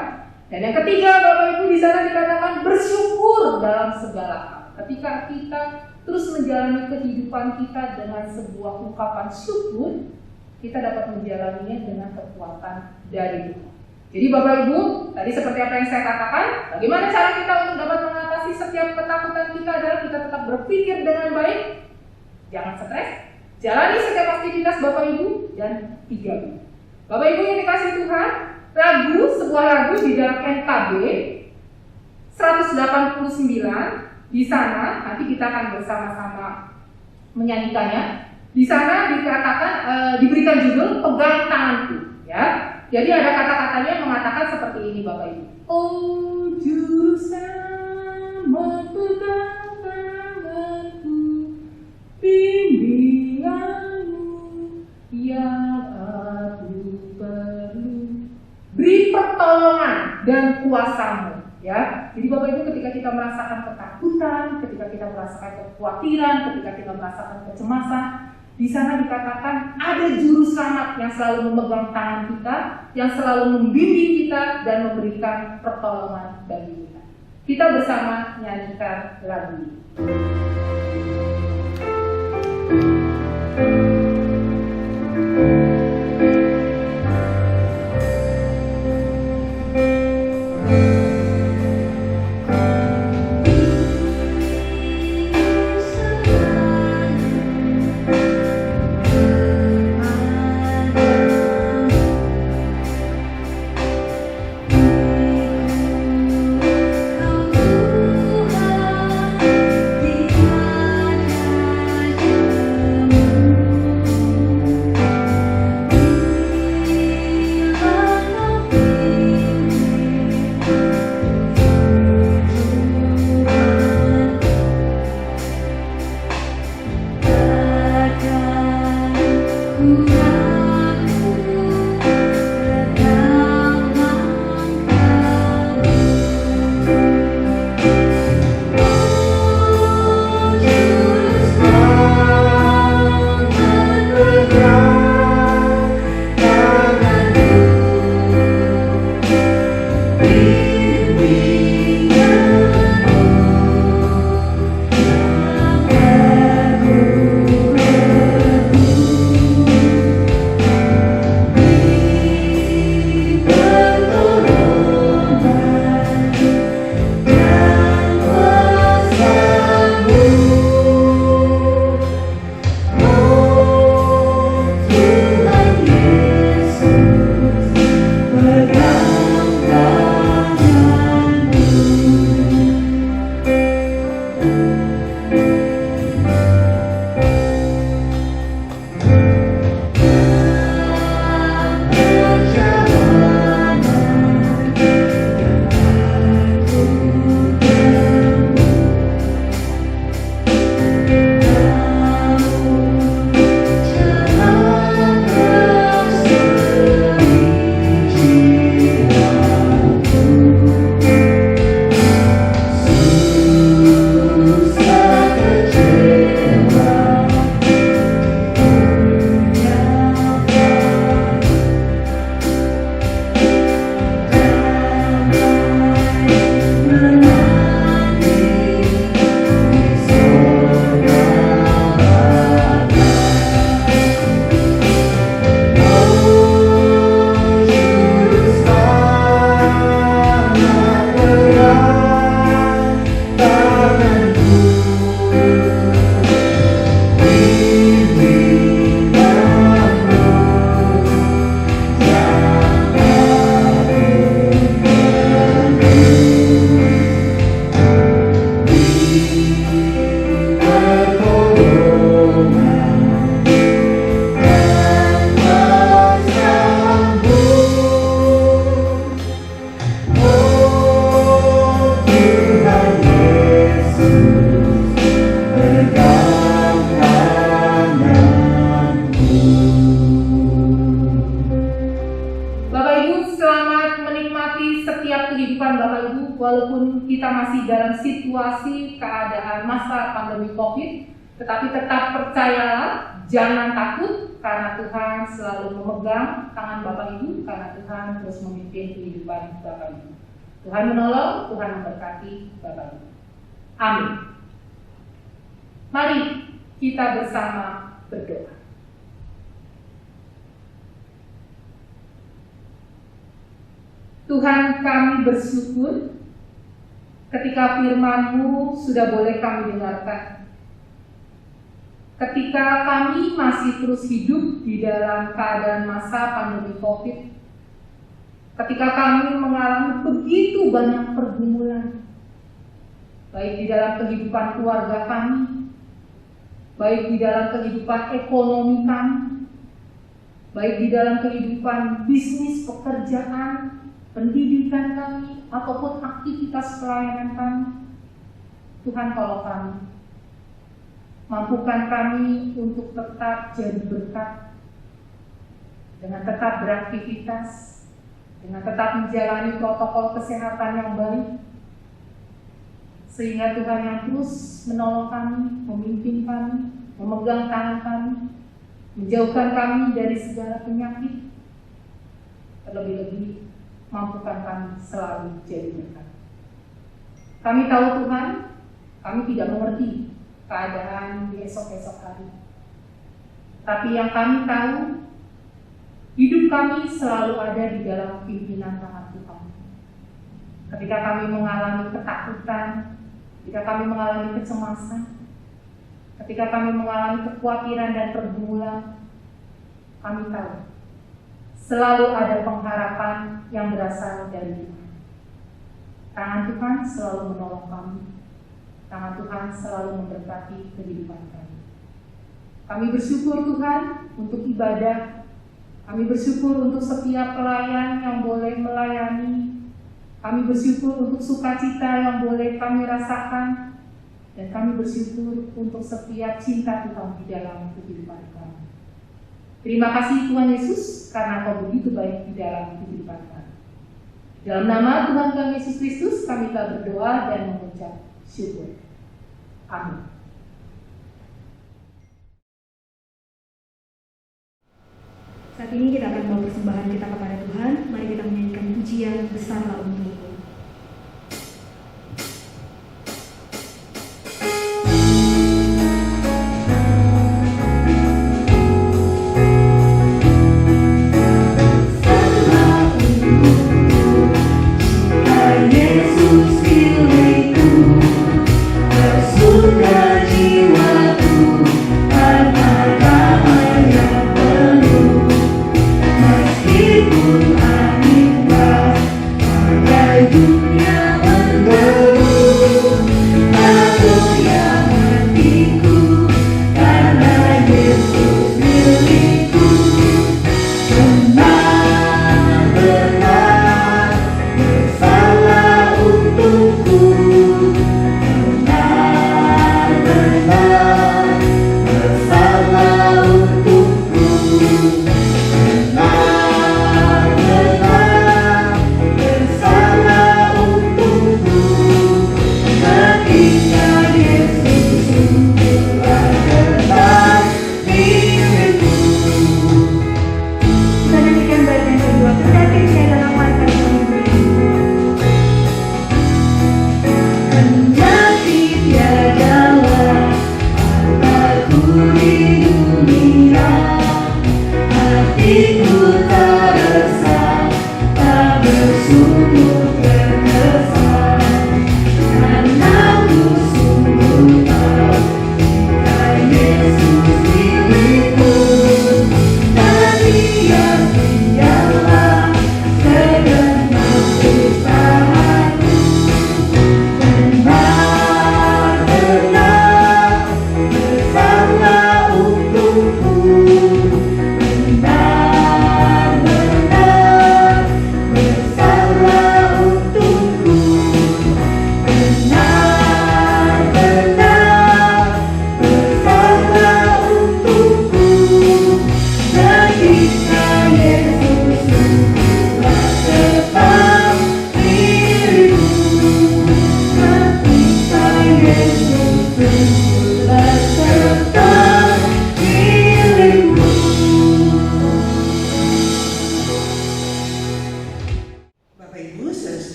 Dan yang ketiga, Bapak Ibu, di sana dikatakan bersyukur dalam segala hal. Ketika kita terus menjalani kehidupan kita dengan sebuah ungkapan syukur, kita dapat menjalaninya dengan kekuatan dari Tuhan. Jadi Bapak Ibu, tadi seperti apa yang saya katakan, bagaimana cara kita untuk dapat mengatasi setiap ketakutan kita adalah kita tetap berpikir dengan baik, jangan stres, jalani setiap aktivitas Bapak Ibu, dan 3B. Bapak Ibu yang dikasih Tuhan, sebuah lagu di dalam NKB 189, di sana nanti kita akan bersama-sama menyanyikannya. Di sana dikatakan diberikan judul Pegang Tanganku, ya. Jadi ada kata-katanya yang mengatakan seperti ini Bapak Ibu. Oh juru selamat pegang tanganku, bimbinganmu yang aku perlu, beri pertolongan dan kuasamu, ya. Jadi Bapak Ibu, ketika kita merasakan ketakutan, ketika kita merasakan kekhawatiran, ketika kita merasakan kecemasan, di sana dikatakan ada juru selamat yang selalu memegang tangan kita, yang selalu membimbing kita dan memberikan pertolongan bagi kita. Kita bersama nyanyikan lagu ini. Di masa pandemi COVID, tetapi tetap percayalah, jangan takut, karena Tuhan selalu memegang tangan Bapak Ibu, karena Tuhan terus memimpin kehidupan Bapak Ibu. Tuhan menolong, Tuhan memberkati Bapak Ibu. Amin. Mari kita bersama berdoa. Tuhan, kami bersyukur ketika firman-Mu sudah boleh kami dengarkan. Ketika kami masih terus hidup di dalam keadaan masa pandemi COVID, ketika kami mengalami begitu banyak pergumulan, baik di dalam kehidupan keluarga kami, baik di dalam kehidupan ekonomi kami, baik di dalam kehidupan bisnis, pekerjaan, pendidikan kami, ataupun aktivitas pelayanan kami. Tuhan, tolong kami, mampukan kami untuk tetap jadi berkat, dengan tetap beraktivitas, dengan tetap menjalani protokol kesehatan yang baik, sehingga Tuhan yang terus menolong kami, memimpin kami, memegang tangan kami, menjauhkan kami dari segala penyakit, terlebih-lebih mampukan kami selalu jadi berkat. Kami tahu Tuhan, kami tidak mengerti keadaan di esok-esok hari. Tapi yang kami tahu, hidup kami selalu ada di dalam pimpinan tangan Tuhan. Ketika kami mengalami ketakutan, ketika kami mengalami kecemasan, ketika kami mengalami kekhawatiran dan pergumulan, kami tahu selalu ada pengharapan yang berasal dari Tuhan. Tangan Tuhan selalu menolong kami. Tangan Tuhan selalu memberkati kehidupan kami. Kami bersyukur Tuhan untuk ibadah. Kami bersyukur untuk setiap pelayan yang boleh melayani. Kami bersyukur untuk sukacita yang boleh kami rasakan. Dan kami bersyukur untuk setiap cinta Tuhan di dalam kehidupan kami. Terima kasih Tuhan Yesus, karena Kau begitu baik di dalam kehidupan kami. Dalam nama Tuhan kami Yesus Kristus, kami telah berdoa dan mengucap syukur. Amin. Saat ini kita akan membawa persembahan kita kepada Tuhan. Mari kita menyanyikan pujian Besarlah Untukmu. Meskipun angin badai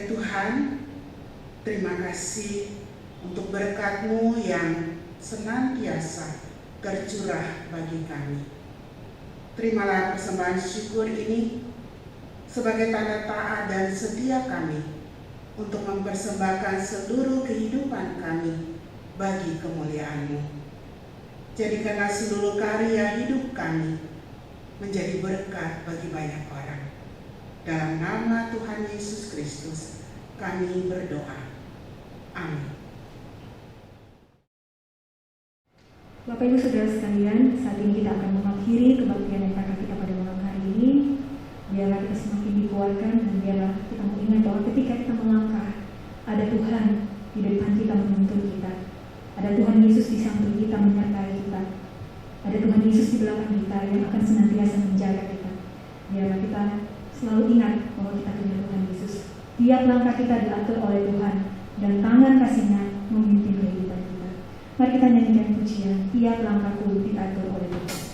Ya Tuhan, terima kasih untuk berkat-Mu yang senantiasa tercurah bagi kami. Terimalah persembahan syukur ini sebagai tanda taat dan setia kami untuk mempersembahkan seluruh kehidupan kami bagi kemuliaan-Mu. Jadikanlah seluruh karya hidup kami menjadi berkat bagi banyak orang. Dalam nama Tuhan Yesus Kristus, kami berdoa. Amin. Bapak Ibu Saudara sekalian, saat ini kita akan mengakhiri kebaktian Epaka kita pada malam hari ini. Biarlah kita semakin dikuatkan dan biarlah kita mengingat bahwa ketika kita melangkah, ada Tuhan di depan kita menuntun kita. Ada Tuhan Yesus di samping kita menyertai kita. Ada Tuhan Yesus di belakang kita yang akan senantiasa menjaga kita. Biarlah kita selalu ingat bahwa kita punya Tuhan Yesus. Tiap langkah kita diatur oleh Tuhan dan tangan kasih-Nya memimpin kehidupan kita. Mari kita nyanyikan pujian, tiap langkahku diatur oleh Tuhan.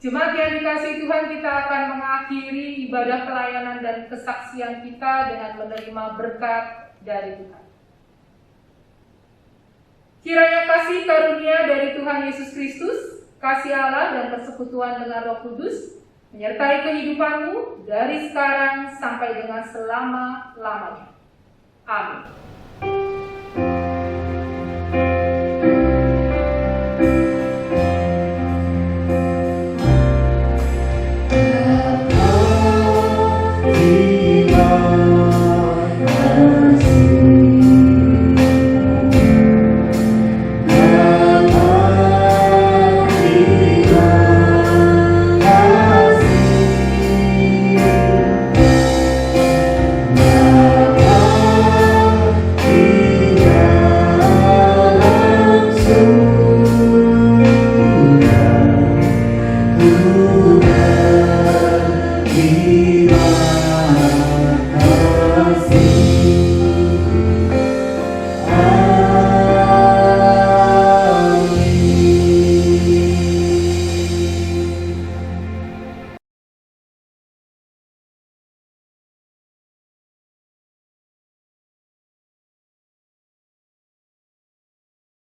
Jemaat yang dikasihi Tuhan, kita akan mengakhiri ibadah pelayanan dan kesaksian kita dengan menerima berkat dari Tuhan. Kiranya kasih karunia dari Tuhan Yesus Kristus, kasih Allah dan persekutuan dengan Roh Kudus menyertai kehidupanmu dari sekarang sampai dengan selama-lamanya. Amin.